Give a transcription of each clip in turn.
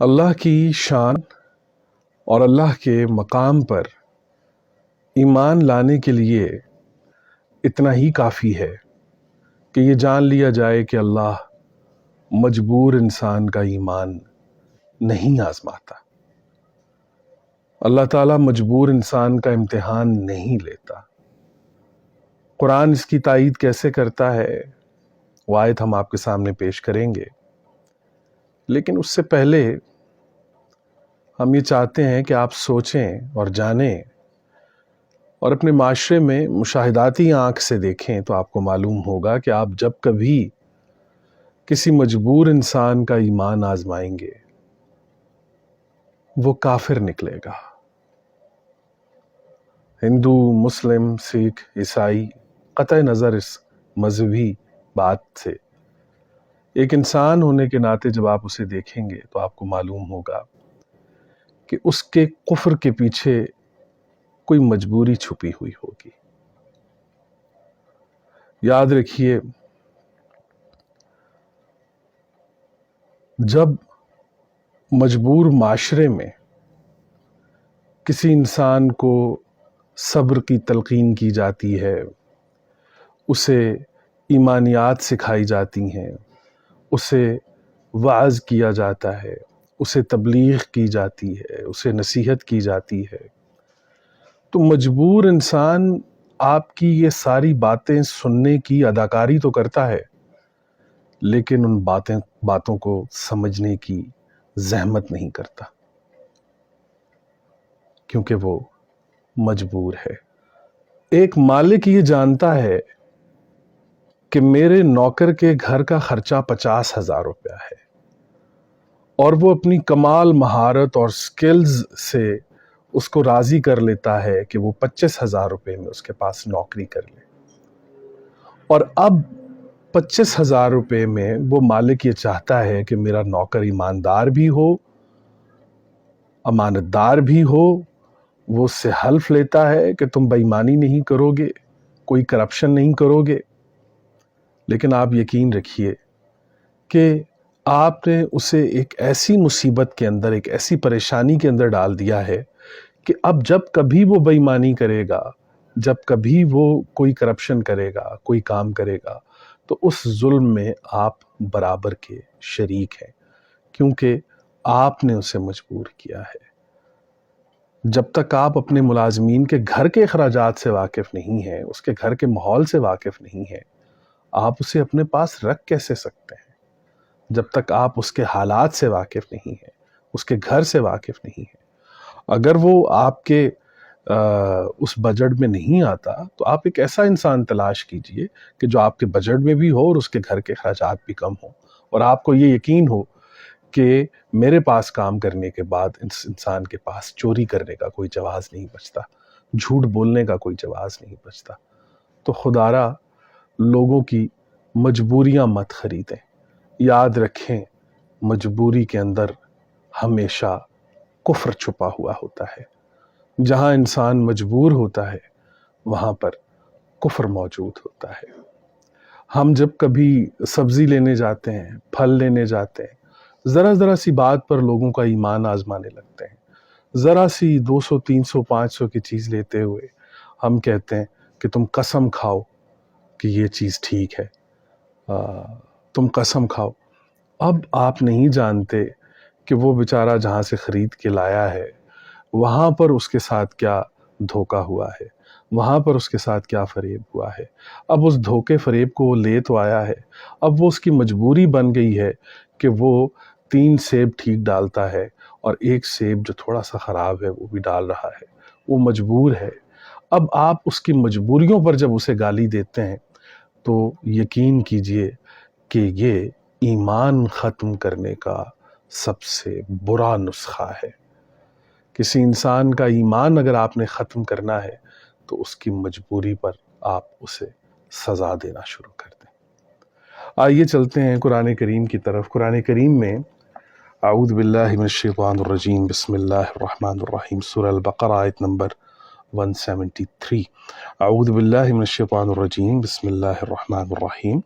اللہ کی شان اور اللہ کے مقام پر ایمان لانے کے لیے اتنا ہی کافی ہے کہ یہ جان لیا جائے کہ اللہ مجبور انسان کا ایمان نہیں آزماتا۔ اللہ تعالیٰ مجبور انسان کا امتحان نہیں لیتا۔ قرآن اس کی تائید کیسے کرتا ہے وہ آیت ہم آپ کے سامنے پیش کریں گے، لیکن اس سے پہلے ہم یہ چاہتے ہیں کہ آپ سوچیں اور جانیں اور اپنے معاشرے میں مشاہداتی آنکھ سے دیکھیں تو آپ کو معلوم ہوگا کہ آپ جب کبھی کسی مجبور انسان کا ایمان آزمائیں گے وہ کافر نکلے گا۔ ہندو، مسلم، سکھ، عیسائی، قطع نظر اس مذہبی بات سے ایک انسان ہونے کے ناطے جب آپ اسے دیکھیں گے تو آپ کو معلوم ہوگا کہ اس کے کفر کے پیچھے کوئی مجبوری چھپی ہوئی ہوگی۔ یاد رکھیے، جب مجبور معاشرے میں کسی انسان کو صبر کی تلقین کی جاتی ہے، اسے ایمانیات سکھائی جاتی ہیں، اسے وعظ کیا جاتا ہے، اسے تبلیغ کی جاتی ہے، اسے نصیحت کی جاتی ہے، تو مجبور انسان آپ کی یہ ساری باتیں سننے کی اداکاری تو کرتا ہے، لیکن ان باتوں کو سمجھنے کی زحمت نہیں کرتا، کیونکہ وہ مجبور ہے۔ ایک مالک یہ جانتا ہے کہ میرے نوکر کے گھر کا خرچہ 50,000 روپیہ ہے اور وہ اپنی کمال مہارت اور سکلز سے اس کو راضی کر لیتا ہے کہ وہ 25,000 روپے میں اس کے پاس نوکری کر لے، اور اب 25,000 روپے میں وہ مالک یہ چاہتا ہے کہ میرا نوکر ایماندار بھی ہو، امانت دار بھی ہو، وہ اس سے حلف لیتا ہے کہ تم بے ایمانی نہیں کرو گے، کوئی کرپشن نہیں کرو گے، لیکن آپ یقین رکھیے کہ آپ نے اسے ایک ایسی مصیبت کے اندر، ایک ایسی پریشانی کے اندر ڈال دیا ہے کہ اب جب کبھی وہ بے ایمانی کرے گا، جب کبھی وہ کوئی کرپشن کرے گا، کوئی کام کرے گا، تو اس ظلم میں آپ برابر کے شریک ہیں، کیونکہ آپ نے اسے مجبور کیا ہے۔ جب تک آپ اپنے ملازمین کے گھر کے اخراجات سے واقف نہیں ہیں، اس کے گھر کے ماحول سے واقف نہیں ہیں، آپ اسے اپنے پاس رکھ کیسے سکتے ہیں؟ جب تک آپ اس کے حالات سے واقف نہیں ہیں، اس کے گھر سے واقف نہیں ہیں۔ اگر وہ آپ کے اس بجٹ میں نہیں آتا تو آپ ایک ایسا انسان تلاش کیجئے کہ جو آپ کے بجٹ میں بھی ہو اور اس کے گھر کے اخراجات بھی کم ہوں، اور آپ کو یہ یقین ہو کہ میرے پاس کام کرنے کے بعد اس انسان کے پاس چوری کرنے کا کوئی جواز نہیں بچتا، جھوٹ بولنے کا کوئی جواز نہیں بچتا۔ تو خدارا لوگوں کی مجبوریاں مت خریدیں۔ یاد رکھیں، مجبوری کے اندر ہمیشہ کفر چھپا ہوا ہوتا ہے۔ جہاں انسان مجبور ہوتا ہے وہاں پر کفر موجود ہوتا ہے۔ ہم جب کبھی سبزی لینے جاتے ہیں، پھل لینے جاتے ہیں، ذرا سی بات پر لوگوں کا ایمان آزمانے لگتے ہیں۔ ذرا سی 200، 300، 500 کی چیز لیتے ہوئے ہم کہتے ہیں کہ تم قسم کھاؤ کہ یہ چیز ٹھیک ہے، تم قسم کھاؤ۔ اب آپ نہیں جانتے کہ وہ بیچارہ جہاں سے خرید کے لایا ہے وہاں پر اس کے ساتھ کیا دھوکہ ہوا ہے، وہاں پر اس کے ساتھ کیا فریب ہوا ہے۔ اب اس دھوکے فریب کو وہ لے تو آیا ہے، اب وہ اس کی مجبوری بن گئی ہے کہ وہ 3 سیب ٹھیک ڈالتا ہے اور 1 سیب جو تھوڑا سا خراب ہے وہ بھی ڈال رہا ہے، وہ مجبور ہے۔ اب آپ اس کی مجبوریوں پر جب اسے گالی دیتے ہیں تو یقین کیجئے کہ یہ ایمان ختم کرنے کا سب سے برا نسخہ ہے۔ کسی انسان کا ایمان اگر آپ نے ختم کرنا ہے تو اس کی مجبوری پر آپ اسے سزا دینا شروع کر دیں۔ آئیے چلتے ہیں قرآن کریم کی طرف۔ قرآن کریم میں اعوذ باللہ من الشیطان الرجیم، بسم اللہ الرحمن الرحیم، سورہ البقرہ آیت نمبر 173۔ اعوذ باللہ من الشیطان الرجیم، بسم اللہ الرحمن الرحیم۔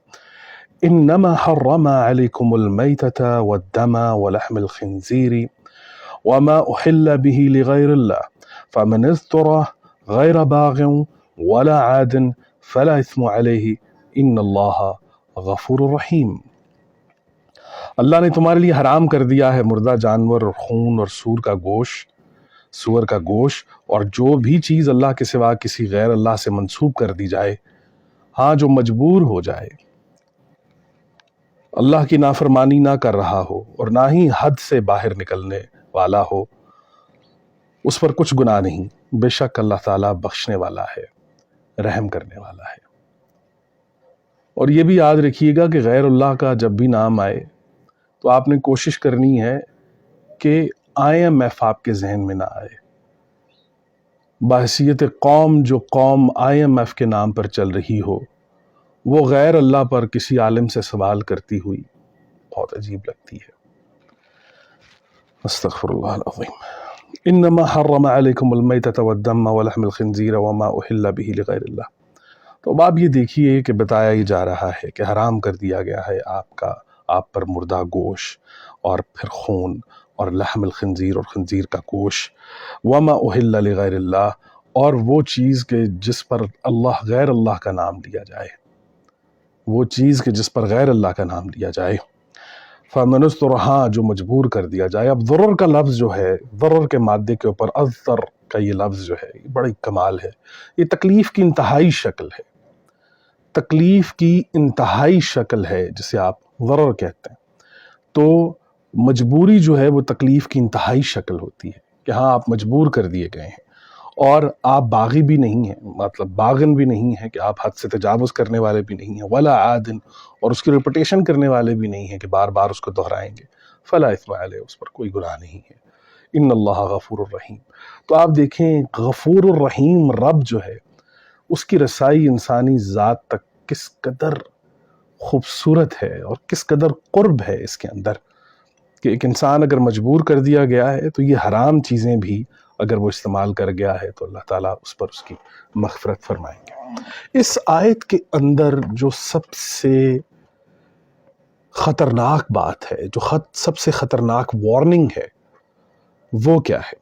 انما حرم علیکم المیتۃ والدم ولحم الخنزیر وما احل به لغیر اللہ فمن اضطر غیر باغ ولا عاد فلا اثم علیہ ان اللہ غفور رحیم۔ اللہ نے تمہارے لیے حرام کر دیا ہے مردہ جانور اور خون اور سور کا گوشت اور جو بھی چیز اللہ کے سوا کسی غیر اللہ سے منسوب کر دی جائے، ہاں جو مجبور ہو جائے، اللہ کی نافرمانی نہ کر رہا ہو اور نہ ہی حد سے باہر نکلنے والا ہو، اس پر کچھ گناہ نہیں، بے شک اللہ تعالیٰ بخشنے والا ہے، رحم کرنے والا ہے۔ اور یہ بھی یاد رکھیے گا کہ غیر اللہ کا جب بھی نام آئے تو آپ نے کوشش کرنی ہے کہ IMF آپ کے ذہن میں نہ آئے۔ بحیثیت قوم جو قوم IMF کے نام پر چل رہی ہو، وہ غیر اللہ پر کسی عالم سے سوال کرتی ہوئی بہت عجیب لگتی ہے۔ استغفر اللہ العظیم۔ انما حرم علیکم المیتۃ والدم ولحم الخنزیر وما احل به لغیر اللہ۔ تو اب آپ یہ دیکھیے کہ بتایا ہی جا رہا ہے کہ حرام کر دیا گیا ہے آپ پر مردہ گوشت اور پھر خون اور لحم الخنزیر اور خنزیر کا گوشت، وما احل لغیر اللہ، اور وہ چیز کہ جس پر غیر اللہ کا نام لیا جائے، وہ چیز کہ جس پر غیر اللہ کا نام لیا جائے، فمن اضطر، ہاں جو مجبور کر دیا جائے۔ اب ضرر کا لفظ جو ہے، ضرر کے مادے کے اوپر اضطر کا یہ لفظ جو ہے، یہ بڑی کمال ہے، یہ تکلیف کی انتہائی شکل ہے، تکلیف کی انتہائی شکل ہے جسے آپ ضرر کہتے ہیں۔ تو مجبوری جو ہے وہ تکلیف کی انتہائی شکل ہوتی ہے کہ ہاں آپ مجبور کر دیے گئے ہیں، اور آپ باغی بھی نہیں ہیں، مطلب باغن بھی نہیں ہیں کہ آپ حد سے تجاوز کرنے والے بھی نہیں ہیں، ولا عادن، اور اس کی ریپیٹیشن کرنے والے بھی نہیں ہیں کہ بار بار اس کو دہرائیں گے، فلا اثم علیہ، اس پر کوئی گناہ نہیں ہے، ان اللہ غفور الرحیم۔ تو آپ دیکھیں غفور الرحیم رب جو ہے، اس کی رسائی انسانی ذات تک کس قدر خوبصورت ہے اور کس قدر قرب ہے اس کے اندر، کہ ایک انسان اگر مجبور کر دیا گیا ہے تو یہ حرام چیزیں بھی اگر وہ استعمال کر گیا ہے تو اللہ تعالیٰ اس پر اس کی مغفرت فرمائیں گے۔ اس آیت کے اندر جو سب سے خطرناک بات ہے، جو سب سے خطرناک وارننگ ہے، وہ کیا ہے؟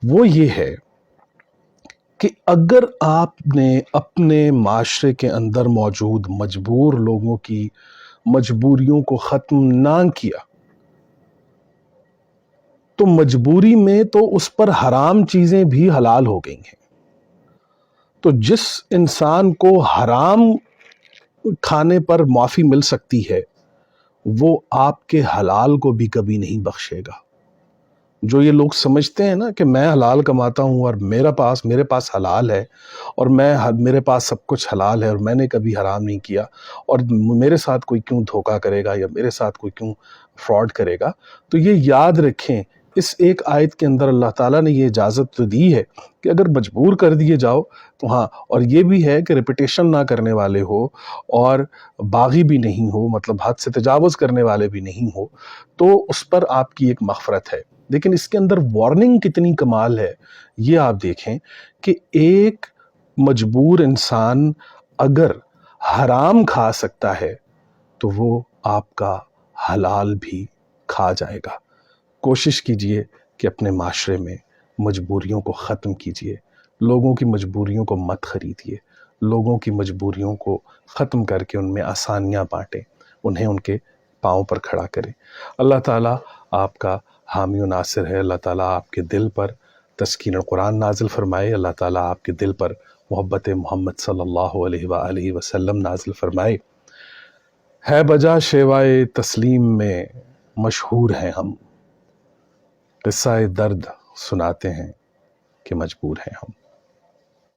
وہ یہ ہے کہ اگر آپ نے اپنے معاشرے کے اندر موجود مجبور لوگوں کی مجبوریوں کو ختم نہ کیا تو مجبوری میں تو اس پر حرام چیزیں بھی حلال ہو گئی ہیں۔ تو جس انسان کو حرام کھانے پر معافی مل سکتی ہے، وہ آپ کے حلال کو بھی کبھی نہیں بخشے گا۔ جو یہ لوگ سمجھتے ہیں نا کہ میں حلال کماتا ہوں اور میرے پاس حلال ہے، اور میرے پاس سب کچھ حلال ہے اور میں نے کبھی حرام نہیں کیا، اور میرے ساتھ کوئی کیوں دھوکہ کرے گا یا میرے ساتھ کوئی کیوں فراڈ کرے گا، تو یہ یاد رکھیں اس ایک آیت کے اندر اللہ تعالیٰ نے یہ اجازت تو دی ہے کہ اگر مجبور کر دیے جاؤ تو ہاں، اور یہ بھی ہے کہ ریپیٹیشن نہ کرنے والے ہو اور باغی بھی نہیں ہو، مطلب حد سے تجاوز کرنے والے بھی نہیں ہو، تو اس پر آپ کی ایک مغفرت ہے۔ لیکن اس کے اندر وارننگ کتنی کمال ہے یہ آپ دیکھیں کہ ایک مجبور انسان اگر حرام کھا سکتا ہے تو وہ آپ کا حلال بھی کھا جائے گا۔ کوشش کیجئے کہ اپنے معاشرے میں مجبوریوں کو ختم کیجئے، لوگوں کی مجبوریوں کو مت خریدیے، لوگوں کی مجبوریوں کو ختم کر کے ان میں آسانیاں بانٹیں، انہیں ان کے پاؤں پر کھڑا کریں۔ اللہ تعالیٰ آپ کا حامی و ناصر ہے، اللہ تعالیٰ آپ کے دل پر تسکین القرآن نازل فرمائے، اللہ تعالیٰ آپ کے دل پر محبت محمد صلی اللہ علیہ وآلہ وسلم نازل فرمائے۔ ہے بجا شیوائے تسلیم میں مشہور ہیں ہم، قصہ درد سناتے ہیں کہ مجبور ہیں ہم۔